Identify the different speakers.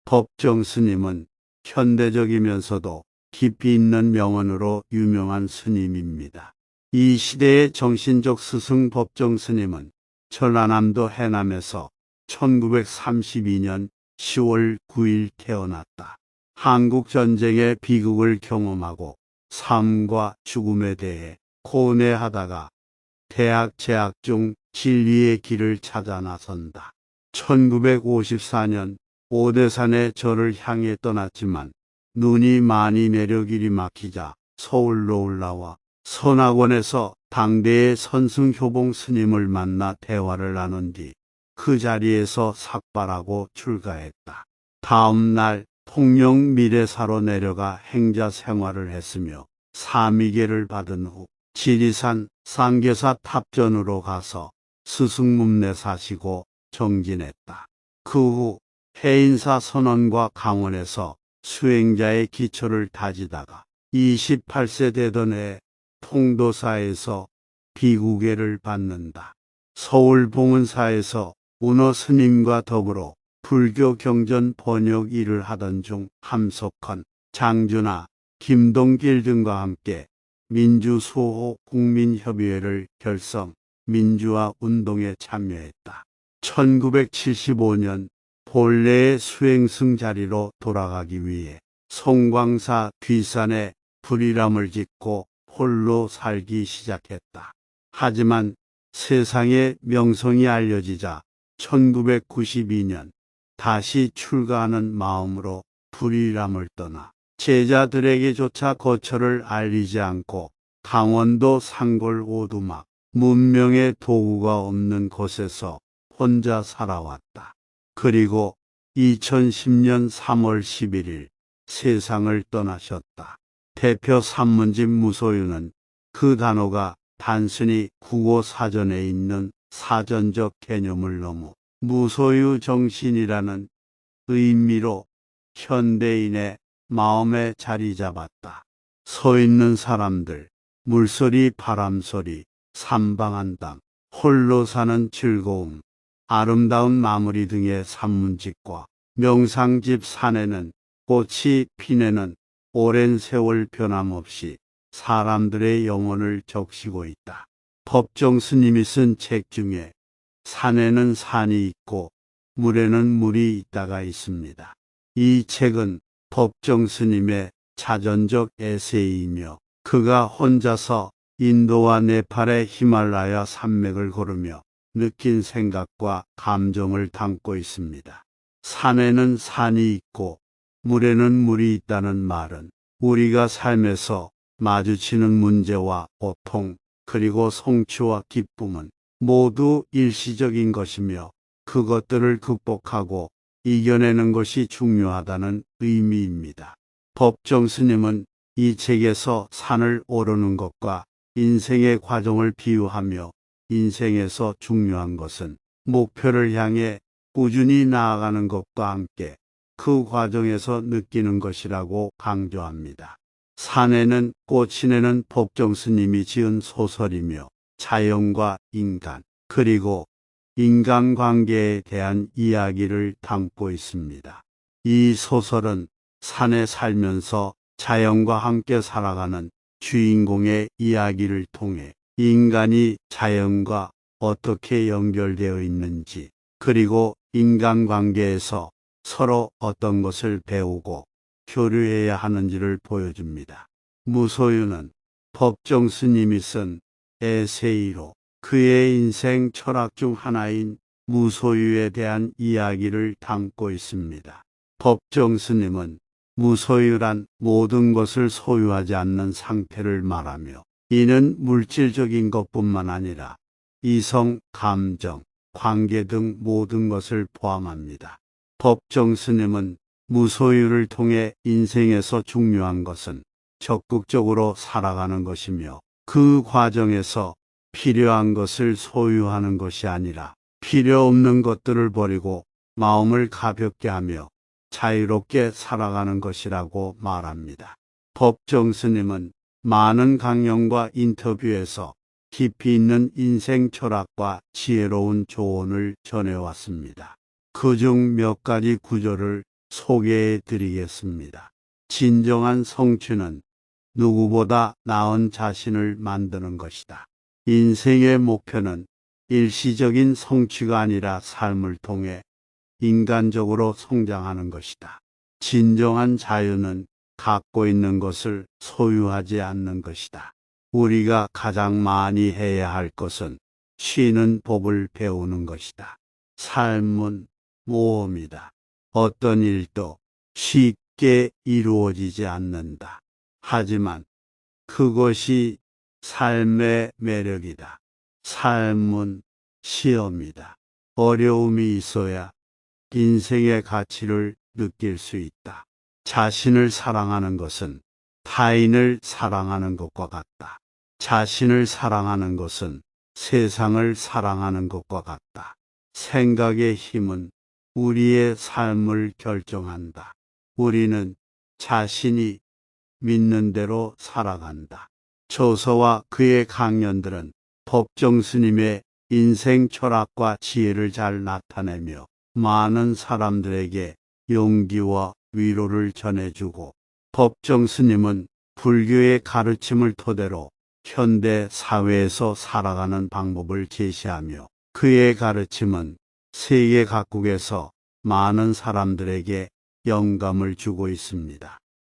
Speaker 1: 법정 스님은 현대적이면서도 깊이 있는 명언으로 유명한 스님입니다. 이 시대의 정신적 스승 법정 스님은 전라남도 해남에서 1932년 10월 9일 태어났다. 한국 전쟁의 비극을 경험하고 삶과 죽음에 대해 고뇌하다가 대학 재학 중 진리의 길을 찾아 나선다. 1954년 오대산의 절을 향해 떠났지만 눈이 많이 내려 길이 막히자 서울로 올라와 선학원에서 당대의 선승효봉 스님을 만나 대화를 나눈 뒤 그 자리에서 삭발하고 출가했다. 다음 날 통영 미래사로 내려가 행자 생활을 했으며 사미계를 받은 후 지리산 상계사 탑전으로 가서 스승문내 사시고 정진했다. 그 후 해인사 선원과 강원에서 수행자의 기초를 다지다가 28세 되던 해 통도사에서 비구계를 받는다. 서울 봉은사에서 운어 스님과 더불어 불교 경전 번역 일을 하던 중 함석헌, 장준하, 김동길 등과 함께 민주수호 국민협의회를 결성, 민주화 운동에 참여했다. 1975년 본래의 수행승 자리로 돌아가기 위해 송광사 귀산에 불이람을 짓고 홀로 살기 시작했다. 하지만 세상에 명성이 알려지자 1992년 다시 출가하는 마음으로 불이람을 떠나 제자들에게조차 거처를 알리지 않고 강원도 산골 오두막 문명의 도구가 없는 곳에서 혼자 살아왔다. 그리고 2010년 3월 11일 세상을 떠나셨다. 대표 산문집 무소유는 그 단어가 단순히 국어 사전에 있는 사전적 개념을 넘어 무소유 정신이라는 의미로 현대인의 마음에 자리 잡았다. 서 있는 사람들, 물소리, 바람소리, 삼방한 담, 홀로 사는 즐거움, 아름다운 마무리 등의 산문집과 명상집 산에는 꽃이 피내는 오랜 세월 변함없이 사람들의 영혼을 적시고 있다. 법정 스님이 쓴 책 중에 산에는 산이 있고 물에는 물이 있다가 있습니다. 이 책은 법정 스님의 자전적 에세이이며 그가 혼자서 인도와 네팔의 히말라야 산맥을 걸으며 느낀 생각과 감정을 담고 있습니다. 산에는 산이 있고 물에는 물이 있다는 말은 우리가 삶에서 마주치는 문제와 고통, 그리고 성취와 기쁨은 모두 일시적인 것이며 그것들을 극복하고 이겨내는 것이 중요하다는 의미입니다. 법정 스님은 이 책에서 산을 오르는 것과 인생의 과정을 비유하며 인생에서 중요한 것은 목표를 향해 꾸준히 나아가는 것과 함께 그 과정에서 느끼는 것이라고 강조합니다. 산에는 꽃이내는 법정 스님이 지은 소설이며 자연과 인간, 그리고 인간관계에 대한 이야기를 담고 있습니다. 이 소설은 산에 살면서 자연과 함께 살아가는 주인공의 이야기를 통해 인간이 자연과 어떻게 연결되어 있는지, 그리고 인간관계에서 서로 어떤 것을 배우고 교류해야 하는지를 보여줍니다. 무소유는 법정 스님이 쓴 에세이로 그의 인생 철학 중 하나인 무소유에 대한 이야기를 담고 있습니다. 법정 스님은 무소유란 모든 것을 소유하지 않는 상태를 말하며 이는 물질적인 것뿐만 아니라 이성, 감정, 관계 등 모든 것을 포함합니다. 법정 스님은 무소유를 통해 인생에서 중요한 것은 적극적으로 살아가는 것이며 그 과정에서 필요한 것을 소유하는 것이 아니라 필요 없는 것들을 버리고 마음을 가볍게 하며 자유롭게 살아가는 것이라고 말합니다. 법정 스님은 많은 강연과 인터뷰에서 깊이 있는 인생 철학과 지혜로운 조언을 전해왔습니다. 그중 몇 가지 구절을 소개해 드리겠습니다. 진정한 성취는 누구보다 나은 자신을 만드는 것이다. 인생의 목표는 일시적인 성취가 아니라 삶을 통해 인간적으로 성장하는 것이다. 진정한 자유는 갖고 있는 것을 소유하지 않는 것이다. 우리가 가장 많이 해야 할 것은 쉬는 법을 배우는 것이다. 삶은 모험이다. 어떤 일도 쉽게 이루어지지 않는다. 하지만 그것이 삶의 매력이다. 삶은 시험이다. 어려움이 있어야 인생의 가치를 느낄 수 있다. 자신을 사랑하는 것은 타인을 사랑하는 것과 같다. 자신을 사랑하는 것은 세상을 사랑하는 것과 같다. 생각의 힘은 우리의 삶을 결정한다. 우리는 자신이 믿는 대로 살아간다. 조서와 그의 강연들은 법정 스님의 인생 철학과 지혜를 잘 나타내며 많은 사람들에게 용기와 위로를 전해주고, 법정 스님은 불교의 가르침을 토대로 현대 사회에서 살아가는 방법을 제시하며 그의 가르침은 세계 각국에서 많은 사람들에게 영감을 주고 있습니다.